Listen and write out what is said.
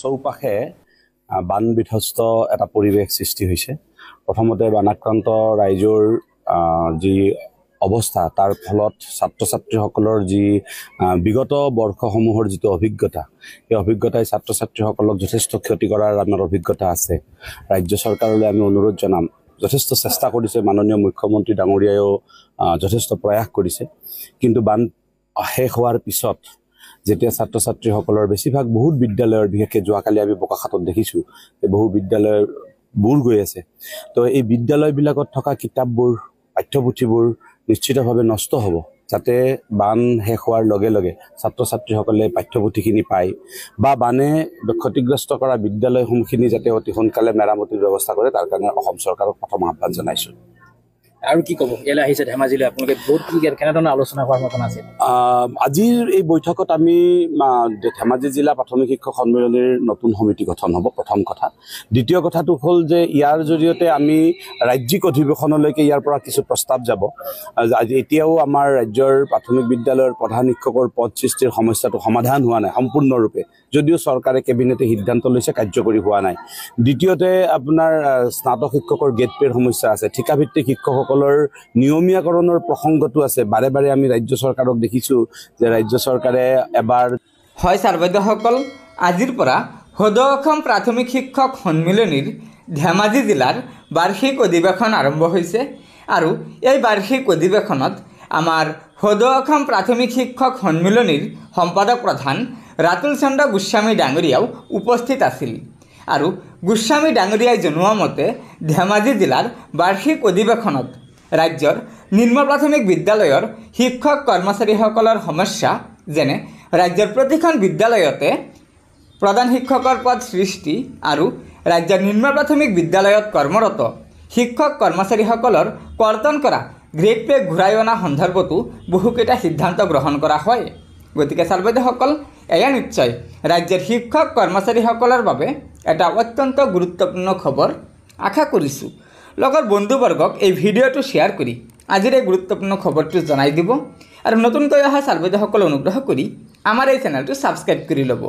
চৌপাশে বান বিধ্বস্ত এটা পৰিৱেশ সৃষ্টি হৈছে। প্ৰথমতে বানাক্ৰান্ত ৰাইজৰ যি অৱস্থা তাৰ ফলত ছাত্ৰ ছাত্ৰীসকলৰ যি বিগত বৰ্ষসমূহৰ যিটো অভিজ্ঞতা, এই অভিজ্ঞতাই ছাত্ৰ ছাত্ৰীসকলক যথেষ্ট ক্ষতি কৰাৰ আমাৰ অভিজ্ঞতা আছে। ৰাজ্য চৰকাৰলৈ আমি অনুৰোধ জনাম, যথেষ্ট চেষ্টা কৰিছে, মাননীয় মুখ্যমন্ত্ৰী ডাঙৰীয়ায়ো যথেষ্ট প্ৰয়াস কৰিছে, কিন্তু বান শেষ হোৱাৰ পিছত যেতিয়া ছাত্ৰ ছাত্ৰীসকলৰ বেছিভাগ বহুত বিদ্যালয়ৰ, বিশেষকৈ যোৱাকালি আমি বোকাখাতত দেখিছোঁ যে বহু বিদ্যালয়ৰ বুৰ গৈ আছে। তো এই বিদ্যালয়বিলাকত থকা কিতাপবোৰ, পাঠ্যপুথিবোৰ নিশ্চিতভাৱে নষ্ট হ'ব, যাতে বান শেষ হোৱাৰ লগে লগে ছাত্ৰ ছাত্ৰীসকলে পাঠ্যপুথিখিনি পায় বা বানে ক্ষতিগ্ৰস্ত কৰা বিদ্যালয়সমূহখিনি যাতে অতি সোনকালে মেৰামতিৰ ব্যৱস্থা কৰে, তাৰ কাৰণে অসম চৰকাৰক প্ৰথম আহ্বান জনাইছোঁ। আৰু কি ক'ব, ইয়ালৈ আহিছে ধেমাজিলৈ, আপোনালোকে বহুত কি কেনেধৰণৰ আলোচনা হোৱাৰ মতন আছে? আজিৰ এই বৈঠকত আমি ধেমাজি জিলা প্ৰাথমিক শিক্ষক সন্মিলনীৰ নতুন সমিতি গঠন হ'ব, প্ৰথম কথা। দ্বিতীয় কথাটো হ'ল যে ইয়াৰ জৰিয়তে আমি ৰাজ্যিক অধিৱেশনলৈকে ইয়াৰ পৰা কিছু প্ৰস্তাৱ যাব। এতিয়াও আমাৰ ৰাজ্যৰ প্ৰাথমিক বিদ্যালয়ৰ প্ৰধান শিক্ষকৰ পদ সৃষ্টিৰ সমস্যাটো সমাধান হোৱা নাই সম্পূৰ্ণৰূপে, যদিও চৰকাৰে কেবিনেটে সিদ্ধান্ত লৈছে, কাৰ্যকৰী হোৱা নাই। দ্বিতীয়তে আপোনাৰ স্নাতক শিক্ষকৰ গেট পে'ৰ সমস্যা আছে, ঠিকাভিত্তিক শিক্ষকসকলৰ নিয়মীয়াকৰণৰ প্ৰসংগটো আছে। বাৰে বাৰে আমি ৰাজ্য চৰকাৰক দেখিছোঁ যে ৰাজ্য চৰকাৰে এবাৰ হয় ছাৰ বাইদেউসকল, আজিৰ পৰা সদৌ অসম প্ৰাথমিক শিক্ষক সন্মিলনীৰ ধেমাজি জিলাৰ বাৰ্ষিক অধিৱেশন আৰম্ভ হৈছে আৰু এই বাৰ্ষিক অধিৱেশনত আমাৰ সদৌ অসম প্ৰাথমিক শিক্ষক সন্মিলনীৰ সম্পাদক প্ৰধান ৰাতুল চন্দ্ৰ গোস্বামী ডাঙৰীয়াও উপস্থিত আছিল আৰু গোস্বামী ডাঙৰীয়াই জনোৱা মতে ধেমাজি জিলাৰ বাৰ্ষিক অধিৱেশনত ৰাজ্যৰ নিম্ন প্ৰাথমিক বিদ্যালয়ৰ শিক্ষক কৰ্মচাৰীসকলৰ সমস্যা, যেনে ৰাজ্যৰ প্ৰতিখন বিদ্যালয়তে প্ৰধান শিক্ষকৰ পদ সৃষ্টি আৰু ৰাজ্যৰ নিম্ন প্ৰাথমিক বিদ্যালয়ত কৰ্মৰত শিক্ষক কৰ্মচাৰীসকলৰ কৰ্তন কৰা গ্ৰেড পে ঘূৰাই অনা সন্দৰ্ভতো বহুকেইটা সিদ্ধান্ত গ্ৰহণ কৰা হয়। গতিকে ছাৰ বাইদেউসকল, এয়া নিশ্চয় ৰাজ্যৰ শিক্ষক কৰ্মচাৰীসকলৰ বাবে এটা অত্যন্ত গুৰুত্বপূৰ্ণ খবৰ। আশা কৰিছোঁ লগৰ বন্ধুবৰ্গক এই ভিডিঅ'টো শ্বেয়াৰ কৰি আজিৰ এই গুৰুত্বপূৰ্ণ খবৰটো জনাই দিব আৰু নতুনকৈ অহা ছাৰ বাইদেউসকল অনুগ্ৰহ কৰি আমাৰ এই চেনেলটো ছাবস্ক্ৰাইব কৰি ল'ব।